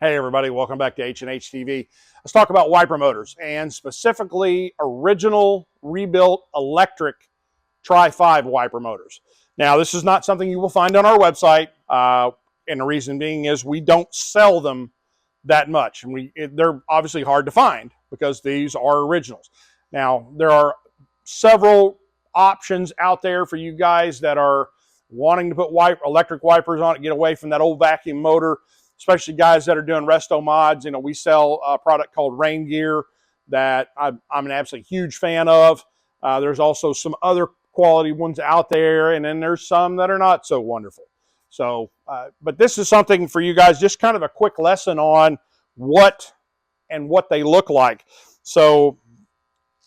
Hey everybody, welcome back to H&H TV. Let's talk about wiper motors and specifically original rebuilt electric TriFive wiper motors. Now this is not something you will find on our website and the reason being is we don't sell them that much. And they're obviously hard to find because these are originals. Now there are several options out there for you guys that are wanting to put electric wipers on it, get away from that old vacuum motor, especially guys that are doing resto mods. You know, we sell a product called Rain Gear that I'm an absolutely huge fan of. There's also some other quality ones out there, and then there's some that are not so wonderful. So, but this is something for you guys, just kind of a quick lesson on what they look like. So,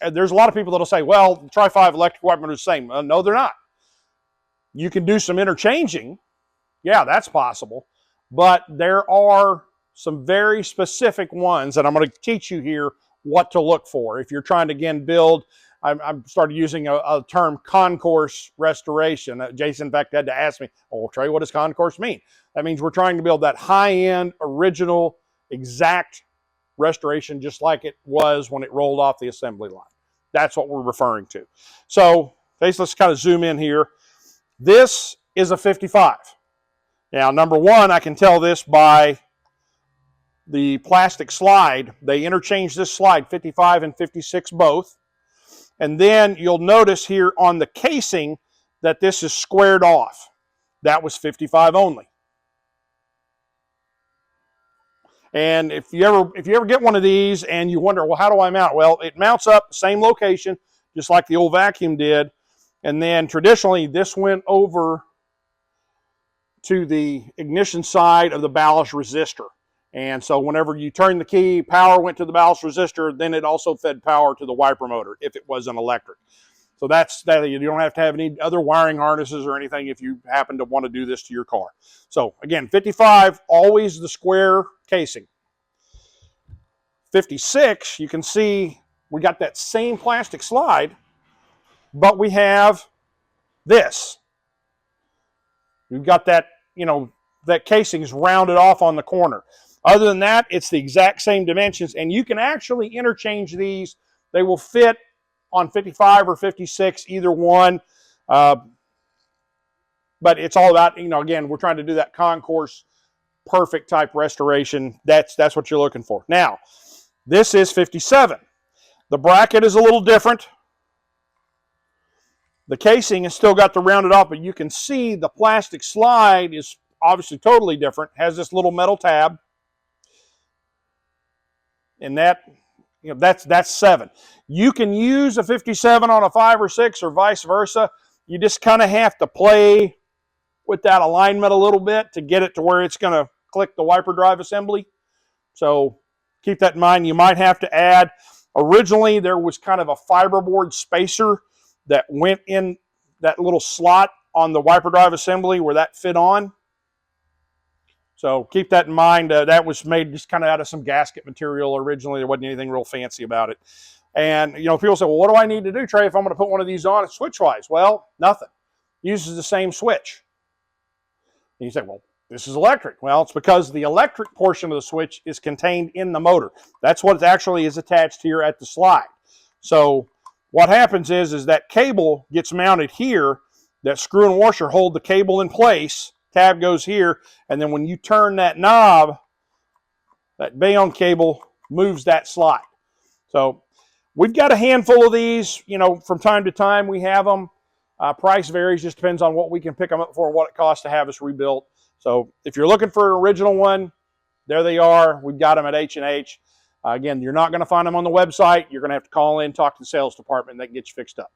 there's a lot of people that'll say, well, TriFive electric wiper motors are the same. No, they're not. You can do some interchanging. Yeah, that's possible. But there are some very specific ones, and I'm going to teach you here what to look for. If you're trying to, again, build, I've started using a term, concourse restoration. Jason, in fact, had to ask me, oh, Trey, what does concourse mean? That means we're trying to build that high-end, original, exact restoration just like it was when it rolled off the assembly line. That's what we're referring to. So, let's kind of zoom in here. This is a 55. Now, number one, I can tell this by the plastic slide. They interchanged this slide, 55 and 56 both. And then you'll notice here on the casing that this is squared off. That was 55 only. And if you ever get one of these and you wonder, well, how do I mount? Well, it mounts up the same location, just like the old vacuum did. And then traditionally, this went over to the ignition side of the ballast resistor. And so whenever you turn the key, power went to the ballast resistor, then it also fed power to the wiper motor if it was an electric. So that's that. You don't have to have any other wiring harnesses or anything if you happen to want to do this to your car. So again, 55, always the square casing. 56, you can see we got that same plastic slide, but we have this. We've got that, that casing is rounded off on the corner. Other than that, it's the exact same dimensions, and you can actually interchange these. They will fit on 55 or 56, either one. But it's all about, again, we're trying to do that concourse perfect type restoration. That's what you're looking for. Now, this is 57. The bracket is a little different. The casing has still got the rounded off, but you can see the plastic slide is obviously totally different. Has this little metal tab. And that's 7. You can use a 57 on a 5 or 6 or vice versa. You just kind of have to play with that alignment a little bit to get it to where it's going to click the wiper drive assembly. So keep that in mind. You might have to add, originally there was kind of a fiberboard spacer that went in that little slot on the wiper drive assembly where that fit on. So keep that in mind. That was made just kind of out of some gasket material originally. There wasn't anything real fancy about it. And, people say, well, what do I need to do, Trey, if I'm going to put one of these on switch-wise? Well, nothing. Uses the same switch. And you say, well, this is electric. Well, it's because the electric portion of the switch is contained in the motor. That's what actually is attached here at the slide. So what happens is that cable gets mounted here. That screw and washer hold the cable in place. Tab goes here. And then when you turn that knob, that Bayonne cable moves that slide. So we've got a handful of these. From time to time we have them. Price varies. Just depends on what we can pick them up for and what it costs to have us rebuilt. So if you're looking for an original one, there they are. We've got them at H&H. Again, you're not going to find them on the website. You're going to have to call in, talk to the sales department, and they can get you fixed up.